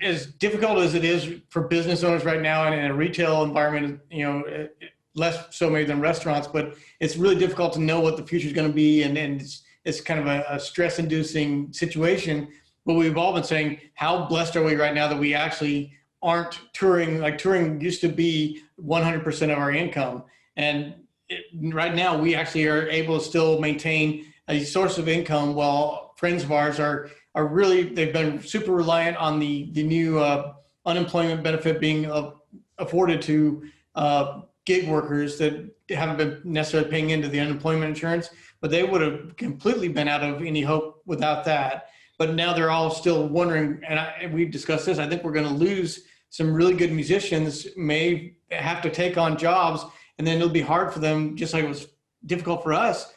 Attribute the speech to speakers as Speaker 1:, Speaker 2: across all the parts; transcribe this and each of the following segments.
Speaker 1: as difficult as it is for business owners right now and in a retail environment, less so maybe than restaurants, but it's really difficult to know what the future is going to be. And it's kind of a stress inducing situation. But we've all been saying, how blessed are we right now that we actually aren't touring? Like touring used to be 100% of our income. And right now we actually are able to still maintain a source of income while friends of ours are really, they've been super reliant on the new unemployment benefit being afforded to gig workers that haven't been necessarily paying into the unemployment insurance, but they would have completely been out of any hope without that. But now they're all still wondering, and we've discussed this, I think we're going to lose some really good musicians, may have to take on jobs, and then it'll be hard for them, just like it was difficult for us,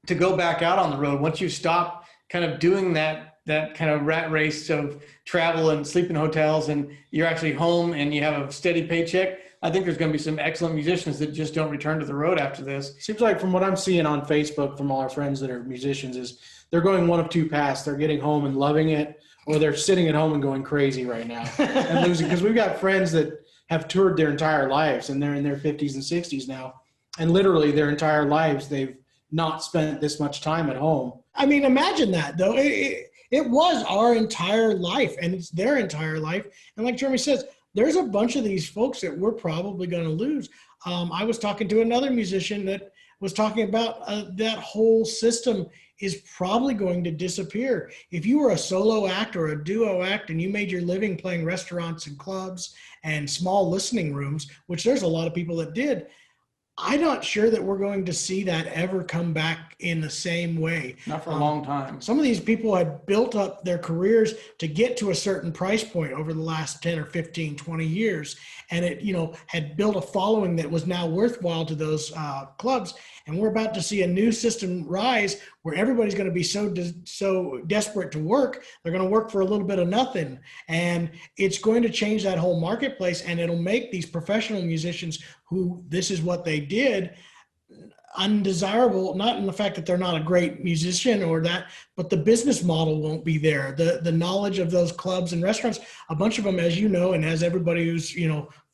Speaker 1: to go back out on the road. Once you stop kind of doing that kind of rat race of travel and sleep in hotels and you're actually home and you have a steady paycheck, I think there's going to be some excellent musicians that just don't return to the road after this.
Speaker 2: Seems like from what I'm seeing on Facebook from all our friends that are musicians is they're going one of two paths. They're getting home and loving it, or they're sitting at home and going crazy right now and losing. Because we've got friends that have toured their entire lives and they're in their 50s and 60s now. And literally their entire lives, they've not spent this much time at home.
Speaker 3: I mean, imagine that though. It was our entire life and it's their entire life. And like Jeremy says, there's a bunch of these folks that we're probably going to lose. I was talking to another musician that was talking about that whole system is probably going to disappear. If you were a solo act or a duo act and you made your living playing restaurants and clubs and small listening rooms, which there's a lot of people that did, I'm not sure that we're going to see that ever come back in the same way.
Speaker 1: Not for a long time.
Speaker 3: Some of these people had built up their careers to get to a certain price point over the last 10 or 15, 20 years. And it, had built a following that was now worthwhile to those clubs. And we're about to see a new system rise where everybody's going to be so desperate to work. They're going to work for a little bit of nothing. And it's going to change that whole marketplace. And it'll make these professional musicians who this is what they did undesirable, not in the fact that they're not a great musician or that, but the business model won't be there. The knowledge of those clubs and restaurants, a bunch of them, as you know, and as everybody who's,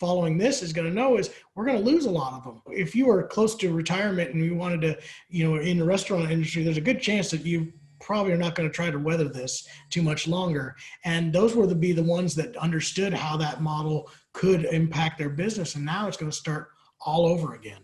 Speaker 3: following this is going to know, is we're going to lose a lot of them. If you were close to retirement and you wanted to, in the restaurant industry, there's a good chance that you probably are not going to try to weather this too much longer. And those were be the ones that understood how that model could impact their business. And now it's going to start all over again.